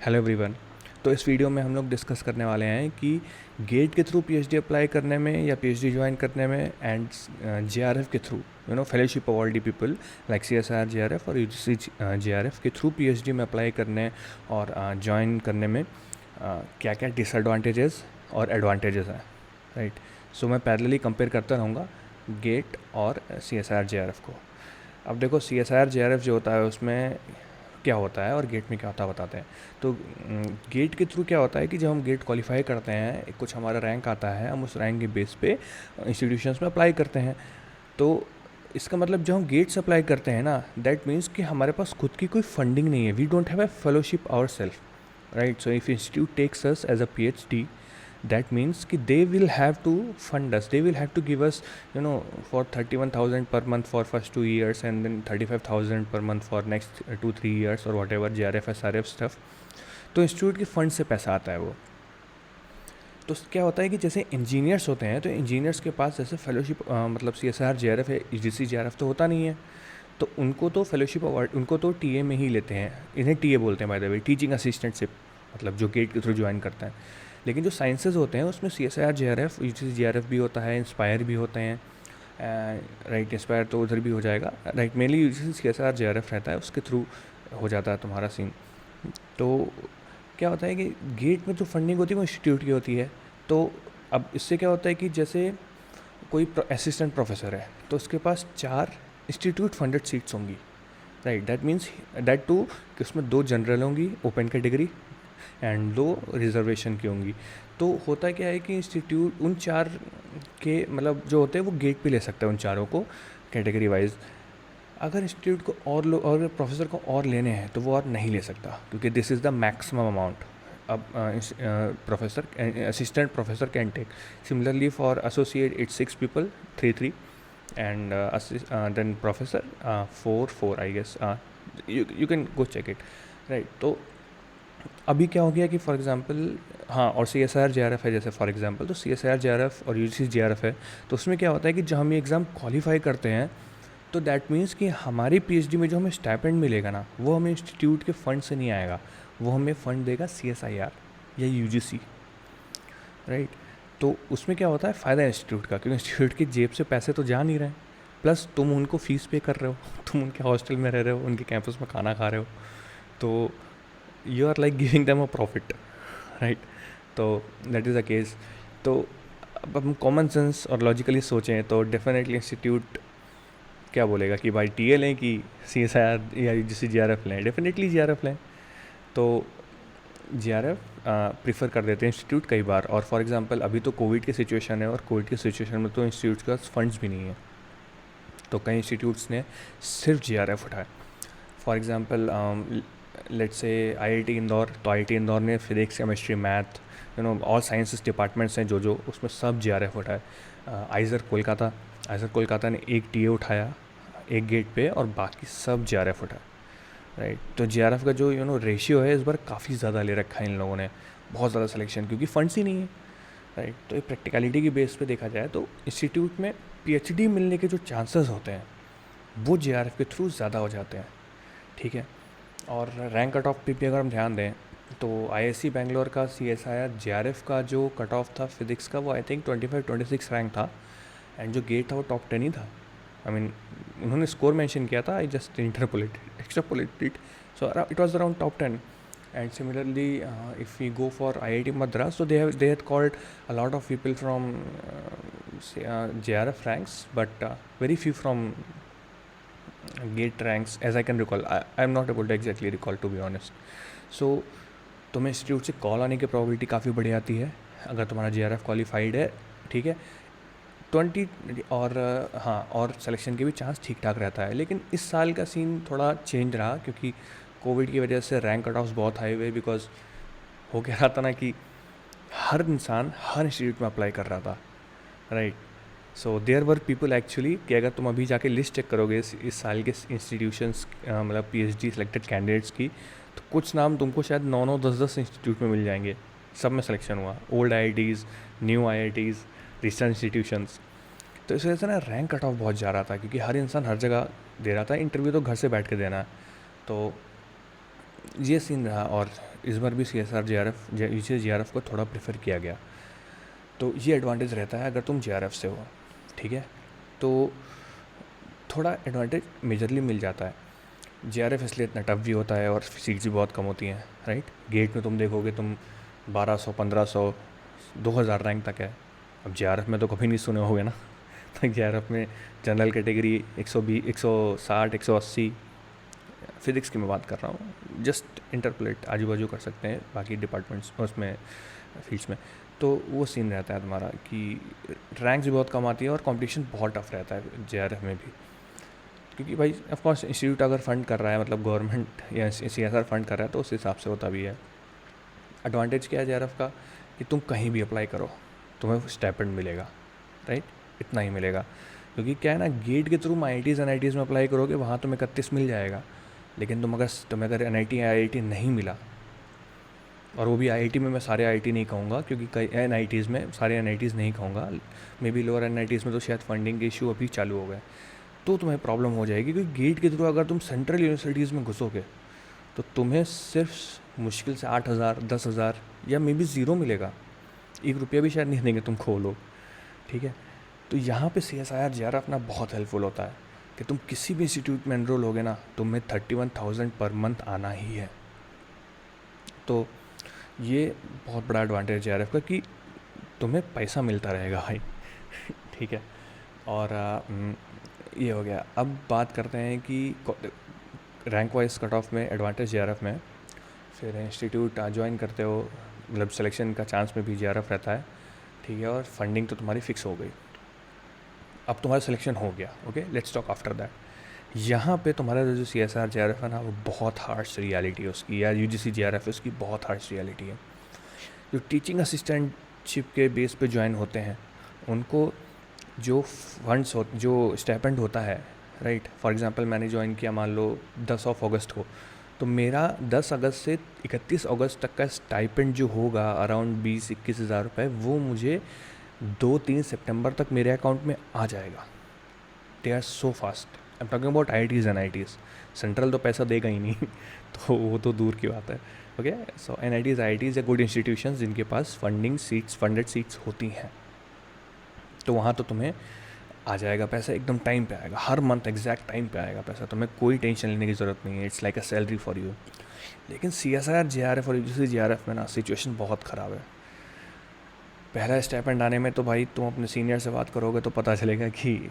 Hello everyone. तो इस video में हम लोग डिस्कस करने वाले हैं कि गेट के थ्रू पीएचडी अप्लाई करने में या पीएचडी ज्वाइन करने में एंड जेआरएफ के through fellowship awardee people like CSIR JRF और यूजीसी जेआरएफ के थ्रू पीएचडी में अप्लाई करने और ज्वाइन करने में क्या क्या डिसएडवांटेजेस और एडवांटेजेस हैं, राइट। सो मैं पैरेलली कंपेयर करता रहूँगा गेट और सीएसआईआर जेआरएफ को। अब देखो, सीएसआईआर जेआरएफ जो होता है उसमें क्या होता है और गेट में क्या होता है बताते हैं। तो गेट के थ्रू क्या होता है कि जब हम गेट क्वालिफाई करते हैं, कुछ हमारा रैंक आता है, हम उस रैंक के बेस पे इंस्टीट्यूशंस में अप्लाई करते हैं। तो इसका मतलब जब हम गेट से अप्लाई करते हैं ना, दैट मीन्स कि हमारे पास खुद की कोई फंडिंग नहीं है। We don't have a fellowship our self, right. So if institute takes us as a PhD, that means कि they will have to fund us, they will have to give us for 31,000 per month for first 2 years and then 35,000 per month for next 2-3 years or whatever JRF SRF stuff। तो institute के fund से पैसा आता है वो। तो क्या होता है कि जैसे इंजीनियर्स होते हैं, तो इंजीनियर्स के पास जैसे फेलोशिप मतलब CSIR JRF है, यूजीसी JRF तो होता नहीं है। तो उनको तो फेलोशिप अवार्ड, उनको तो टीए में ही लेते हैं। इन्हें टीए बोलते हैं by the way, teaching assistantship, मतलब जो गेट के थ्रू ज्वाइन करता है। लेकिन जो साइंसेज होते हैं उसमें सीएसआईआर जेआरएफ, यूजीसी जेआरएफ भी होता है, इंस्पायर भी होते हैं, राइट। इंस्पायर तो उधर भी हो जाएगा, right. Mainly UGC CSIR JRF रहता है, उसके थ्रू हो जाता है तुम्हारा सीन। तो क्या होता है कि गेट में जो फंडिंग होती है वो इंस्टीट्यूट की होती है। तो अब इससे क्या होता है कि जैसे कोई असिस्टेंट प्रोफेसर है तो उसके पास 4 इंस्टीट्यूट फंडेड सीट्स होंगी, right. That means that to कि उसमें 2 जनरल होंगी ओपन कैटेगरी एंड 2 रिजर्वेशन की होंगी। तो होता क्या है कि इंस्टीट्यूट उन 4 के मतलब जो होते हैं वो गेट पे ले सकता है उन चारों को कैटेगरी वाइज। अगर इंस्टीट्यूट को और प्रोफेसर को और लेने हैं तो वो और नहीं ले सकता, क्योंकि this is the maximum amount. अब professor assistant professor can take. Similarly for associate it's 6 people, 3 and then professor 4 I guess. You can go check it, right. तो अभी क्या हो गया कि फॉर एग्जांपल, हाँ, और सीएसआईआर जेआरएफ है जैसे फॉर एग्जांपल, तो सीएसआईआर जेआरएफ और यूजीसी जेआरएफ है। तो उसमें क्या होता है कि जब हम ये एग्ज़ाम क्वालिफाई करते हैं तो दैट मीन्स कि हमारी पीएचडी में जो हमें स्टाइपेंड मिलेगा ना, वो हमें इंस्टीट्यूट के फंड से नहीं आएगा, वो हमें फ़ंड देगा सीएसआईआर या यूजीसी, राइट। तो उसमें क्या होता है फ़ायदा इंस्टीट्यूट का, क्योंकि इंस्टीट्यूट की जेब से पैसे तो जा नहीं रहे हैं, प्लस तुम उनको फ़ीस पे कर रहे हो, तुम उनके हॉस्टल में रह रहे हो, उनके कैंपस में खाना खा रहे हो, तो you are like giving them a profit, right. तो दैट इज़ अ केस। तो अब हम कॉमन सेंस और लॉजिकली सोचें तो डेफिनेटली इंस्टीट्यूट क्या बोलेगा कि भाई टीए लें कि सीएसआईआर या यूजीसी जेआरएफ लें। डेफिनेटली जेआरएफ लें। तो जेआरएफ प्रीफर कर देते हैं इंस्टीट्यूट कई बार। और फॉर एग्जांपल अभी तो कोविड की सिचुएशन है, और कोविड की सिचुएशन में तो इंस्टीट्यूट के पास फंड्स भी नहीं है, तो कई इंस्टीट्यूट्स ने सिर्फ जेआरएफ उठाया। For example let's say IIT Indore, तो आईआईटी इंदौर ने physics, chemistry, math, all sciences departments हैं जो उसमें सब जेआरएफ उठाए। आइजर कोलकाता ने एक टीए उठाया एक गेट पे, और बाकी सब जेआरएफ उठाए, राइट। तो जेआरएफ का जो रेशियो है इस बार काफ़ी ज़्यादा ले रखा है इन लोगों ने, बहुत ज़्यादा सिलेक्शन, क्योंकि फंड्स ही नहीं है, राइट। तो एक प्रैक्टिकलिटी की बेस पे देखा जाए तो इंस्टीट्यूट में पीएचडी मिलने के जो चांसेस होते हैं वो जेआरएफ के थ्रू ज़्यादा हो जाते हैं, ठीक है। और रैंक कट ऑफ पे अगर हम ध्यान दें तो आईआईसी बैंगलोर का सीएसआईआर जेआरएफ का जो कट ऑफ था फिजिक्स का, वो आई थिंक 25-26 रैंक था, एंड जो गेट था वो टॉप 10 ही था। आई मीन उन्होंने स्कोर मेंशन किया था, I just extrapolated it, so it was around top 10। And similarly if we go for IIT Madras, so they had called a lot of people from JRF ranks, but very few from gate ranks as I can recall. I'm not able to exactly recall, to be honest. So तुम्हें institute से call आने की probability काफ़ी बढ़ जाती है अगर तुम्हारा JRF क्वालिफाइड है, ठीक है। 20 और हाँ, और सिलेक्शन के भी चांस ठीक ठाक रहता है। लेकिन इस साल का सीन थोड़ा चेंज रहा, क्योंकि कोविड की वजह से रैंक कट ऑफ्स बहुत हाई हुए, बिकॉज हो क्या रहा था ना कि हर इंसान हर इंस्टीट्यूट में अप्लाई कर रहा था, right. So there were people actually कि अगर तुम अभी जाके लिस्ट चेक करोगे इस साल के इंस्टीट्यूशंस मतलब पीएचडी सेलेक्टेड कैंडिडेट्स की, तो कुछ नाम तुमको शायद 9-9, 10-10 इंस्टीट्यूट में मिल जाएंगे, सब में सिलेक्शन हुआ, old IITs, new IITs, research institutions. तो इस वजह से ना रैंक कट ऑफ बहुत जा रहा था, क्योंकि हर इंसान हर जगह दे रहा था। इंटरव्यू तो घर से बैठ के देना है, तो ये सीन रहा, और इस बार भी CSR JRF को थोड़ा प्रेफर किया गया। तो ये एडवांटेज रहता है अगर तुम JRF से हो, ठीक है, तो थोड़ा एडवांटेज मेजरली मिल जाता है। JRF इसलिए इतना टफ भी होता है और सीट्स भी बहुत कम होती हैं, राइट। गेट में तुम देखोगे तुम 1200, 1500, 2000 रैंक तक है। अब JRF में तो कभी नहीं सुने होगे ना। तो JRF में जनरल कैटेगरी 120, 160, 180, फिज़िक्स की मैं बात कर रहा हूँ, जस्ट इंटरपोलेट आजू बाजू कर सकते हैं बाकी डिपार्टमेंट्स उसमें, फील्ड्स में। तो वो सीन रहता है तुम्हारा कि रैंक्स भी बहुत कम आती है और कंपटीशन बहुत टफ रहता है JRF में भी, क्योंकि भाई ऑफकोर्स इंस्टीट्यूट अगर फंड कर रहा है, मतलब गवर्नमेंट या CSR फंड कर रहा है, तो उस हिसाब से होता भी है। एडवांटेज क्या है JRF का कि तुम कहीं भी अप्लाई करो तुम्हें स्टाइपेंड मिलेगा, राइट, इतना ही मिलेगा। क्योंकि क्या है ना, गेट के थ्रू IITs NITs में अप्लाई करोगे वहाँ तुम्हें 31 मिल जाएगा, लेकिन तुम्हें अगर NIT या IIT नहीं मिला, और वो भी IIT में मैं सारे IIT नहीं कहूँगा, क्योंकि कई NITs में सारे NITs नहीं कहूँगा, मे बी लोअर NITs में तो शायद फंडिंग के इशू अभी चालू हो गए, तो तुम्हें प्रॉब्लम हो जाएगी। क्योंकि गेट के थ्रू अगर तुम सेंट्रल यूनिवर्सिटीज़ में घुसोगे तो तुम्हें सिर्फ मुश्किल से 8,000, 10,000 या मे बी ज़ीरो मिलेगा, 1 रुपया भी शायद नहीं देंगे तुम खोलो, ठीक है। तो यहाँ पे CSIR JRF ना बहुत हेल्पफुल होता है कि तुम किसी भी इंस्टीट्यूट में एनरोल होगे ना, तुम्हें 31,000 पर मंथ आना ही है। तो ये बहुत बड़ा एडवांटेज है JRF का कि तुम्हें पैसा मिलता रहेगा भाई। ठीक है, और ये हो गया। अब बात करते हैं कि रैंक वाइज कट ऑफ में एडवांटेज JRF में, फिर इंस्टीट्यूट ज्वाइन करते हो, मतलब सिलेक्शन का चांस में भी JRF रहता है, ठीक है, और फंडिंग तो तुम्हारी फिक्स हो गई। अब तुम्हारा सिलेक्शन हो गया, okay, let's talk after that. यहाँ पे तुम्हारा जो CSR JRF है ना, वो बहुत हार्श रियलिटी है उसकी, या UGC JRF है उसकी बहुत हार्श रियलिटी है। जो टीचिंग असिस्टेंटशिप के बेस पे ज्वाइन होते हैं उनको जो फंड्स हो, जो स्टाइपेंड होता है, राइट, फॉर एग्जांपल मैंने ज्वाइन किया मान लो 10 अगस्त को, तो मेरा 10 अगस्त से 31 अगस्त तक का स्टाइपेंड जो होगा अराउंड 20-21 हज़ार रुपये, वो मुझे 2-3 सितंबर तक मेरे अकाउंट में आ जाएगा। They are so fast. I am talking about IITs and NITs। Central तो पैसा देगा ही नहीं तो वो तो दूर की बात है, ओके। सो NITs IITs या गुड इंस्टीट्यूशंस जिनके पास फंडेड सीट्स होती हैं, तो वहाँ तो तुम्हें आ जाएगा पैसा, एकदम टाइम पे आएगा, हर मंथ एग्जैक्ट टाइम पे आएगा पैसा, तुम्हें कोई टेंशन लेने की ज़रूरत नहीं है, it's like a salary for you. लेकिन CSIR JRF और UGC JRF में ना सिचुएशन बहुत ख़राब है। पहला स्टाइपेंड आने में तो भाई तुम अपने सीनियर से बात करोगे तो पता चलेगा कि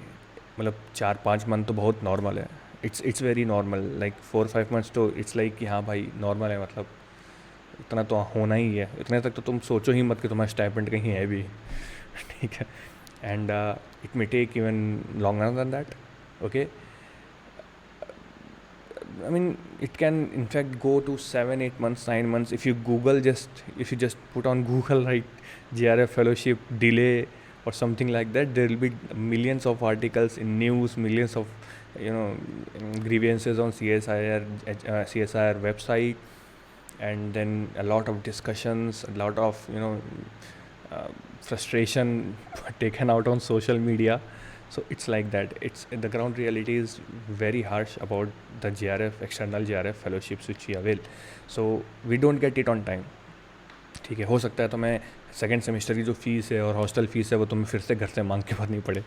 मतलब 4-5 मंथ तो बहुत नॉर्मल है, it's very normal, like 4-5 months तो इट्स लाइक कि हाँ भाई नॉर्मल है, मतलब इतना तो होना ही है, इतने तक तो तुम सोचो ही मत कि तुम्हारा स्टाइपेंड कहीं है भी। ठीक है, and it may take even longer than that, okay. I mean, it can in fact go to 7-8 months, 9 months if you just put on Google, right, JRF fellowship delay or something like that, there will be millions of articles in news, millions of grievances on CSIR website, and then a lot of discussions, a lot of frustration taken out on social media. So it's like that. It's the ground reality is very harsh about the external JRF fellowships which we avail. So we don't get it on time. ठीक है, हो सकता है तो मैं second semester की जो fees है और हॉस्टल फ़ीस है वो तुम्हें फिर से घर से मांग के भरनी पड़े,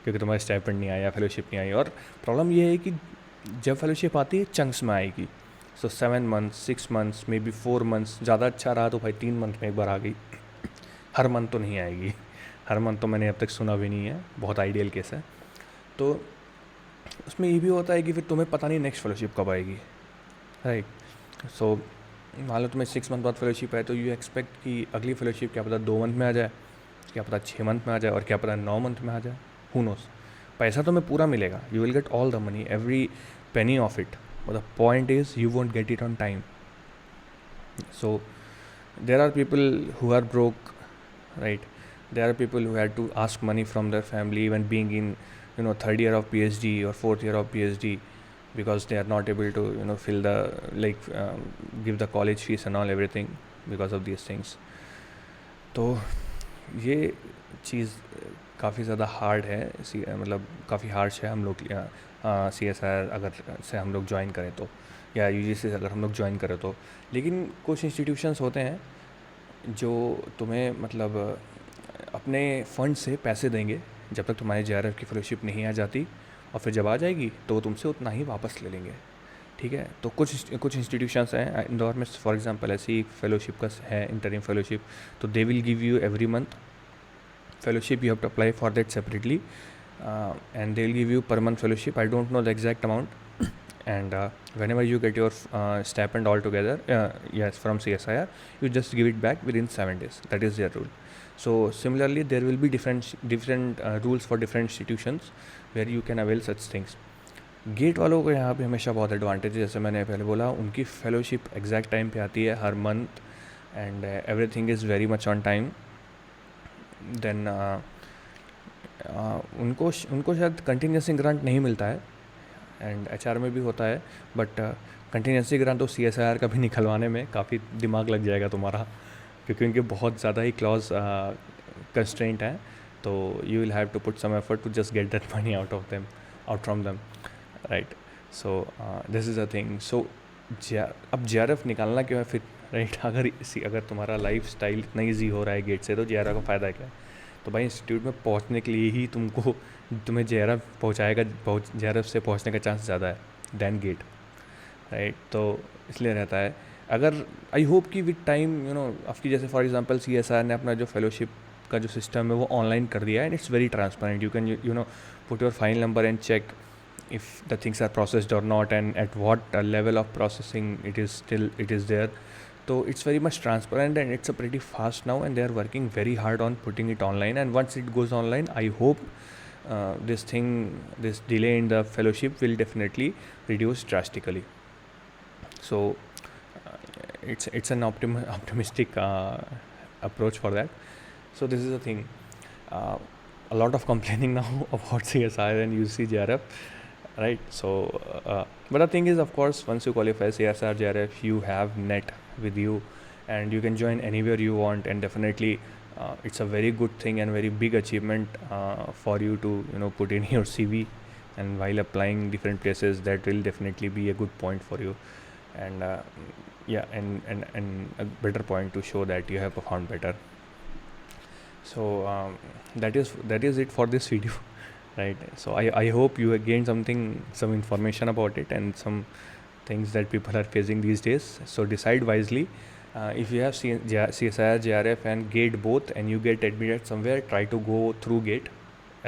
क्योंकि तुम्हारा स्टाइपेंड नहीं आया, फेलोशिप नहीं आई। और प्रॉब्लम ये है कि जब फेलोशिप आती है चंक्स में आएगी, सो 7 months, 6 months, may be 4 months, ज़्यादा अच्छा रहा तो भाई 3 मंथ में एक बार आ गई, हर मंथ तो नहीं आएगी, हर मंथ तो मैंने अब तक सुना भी नहीं है, बहुत आइडियल केस है। तो उसमें ये भी होता है कि फिर तुम्हें पता नहीं नेक्स्ट फेलोशिप कब आएगी, राइट। सो मान लो तुम्हें 6 मंथ बाद फेलोशिप है, तो यू एक्सपेक्ट कि अगली फेलोशिप क्या पता 2 मंथ में आ जाए, क्या पता 6 मंथ में आ जाए, और क्या पता 9 मंथ में आ जाए, हु नोस। पैसा तुम्हें पूरा मिलेगा, you will get all the money, every penny of it, but the point is you won't get it on time. So there are people who are broke, right, there are people who had to ask money from their family even being in third year of PhD or fourth year of PhD, because they are not able to fill the give the college fees and all everything because of these things. तो ये चीज़ काफ़ी ज़्यादा hard है, मतलब काफ़ी harsh है हम लोग CSIR अगर से हम लोग ज्वाइन करें तो, या यूजीसी से अगर हम लोग ज्वाइन करें तो। लेकिन कुछ इंस्टीट्यूशंस होते हैं जो तुम्हें मतलब अपने फंड से पैसे देंगे जब तक तुम्हारी जेआरएफ की फेलोशिप नहीं आ जाती, और फिर जब आ जाएगी तो वो तुमसे उतना ही वापस ले लेंगे। ठीक है, तो कुछ इंस्टीट्यूशंस हैं इंदौर में फॉर एग्जांपल, ऐसी फेलोशिप का है इंटरिम फेलोशिप, तो they will give you every month fellowship. You have to apply for that separately, and they'll give you per month fellowship. I don't know the exact amount. And whenever you get your stipend all together, yes, from CSIR, you just give it back within 7 days. That is their rule. So similarly there will be different rules for different institutions where you can avail such things. GATE वालों को यहाँ पे हमेशा बहुत advantage है, जैसे मैंने पहले बोला, उनकी फेलोशिप एग्जैक्ट टाइम पे आती है हर month, and everything is very much on time. Then उनको शायद कंटिन्यूसी ग्रांट नहीं मिलता है, एंड एचआर में भी होता है, बट कंटिन्यूसी ग्रांट तो सीएसआईआर का भी निकलवाने में काफ़ी दिमाग लग जाएगा तुम्हारा, क्योंकि उनके बहुत ज़्यादा ही क्लॉज कंस्ट्रेंट हैं, तो you will have to put some effort to just get that money out from them, right. So this is a thing. So अब जेआरएफ निकालना क्यों है फिर, राइट? अगर तुम्हारा लाइफ स्टाइल इतना ईजी हो रहा है गेट से, तो जेआरएफ का फ़ायदा क्या है? तो भाई इंस्टीट्यूट में पहुंचने के लिए ही तुम्हें जेआरएफ जेआरएफ से पहुंचने का चांस ज़्यादा है दैन गेट, राइट? तो इसलिए रहता है। अगर आई होप कि विद टाइम आपकी, जैसे फॉर एग्जांपल सीएसआर ने अपना जो फेलोशिप का जो सिस्टम है वो ऑनलाइन कर दिया है, and it's very transparent. You can put your file number and check if the things are processed or not, and at what level of processing it is there. So it's very much transparent, and it's a pretty fast now, and they are working very hard on putting it online. And once it goes online, I hope this delay in the fellowship will definitely reduce drastically. So it's an optimistic approach for that. So this is the thing. A lot of complaining now about CSI and UCJRF, right? So but the thing is, of course, once you qualify CSR JRF, you have net with you, and you can join anywhere you want, and definitely it's a very good thing and very big achievement for you to put in your CV, and while applying different places, that will definitely be a good point for you, and and a better point to show that you have performed better. So that is it for this video. Right, so I hope you gained some information about it, and some things that people are facing these days. So decide wisely. If you have CSIR, JRF and GATE both, and you get admitted somewhere, try to go through GATE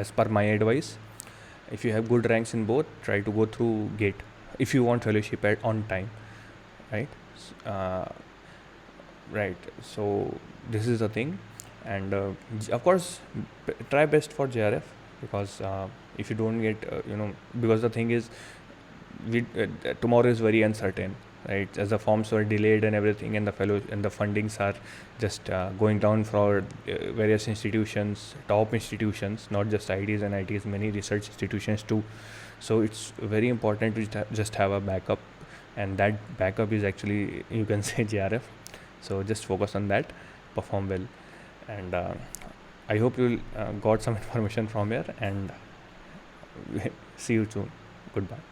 as per my advice. If you have good ranks in both, try to go through GATE if you want fellowship on time, right? Right, so this is the thing, and of course try best for JRF, because if you don't get because the thing is, tomorrow is very uncertain, right? As the forms were delayed and everything, and the fundings are just going down for various institutions, top institutions, not just IDs and ITs, many research institutions too. So it's very important to just have a backup, and that backup is actually, you can say, JRF. So just focus on that, perform well, and I hope you got some information from here, and see you soon. Goodbye.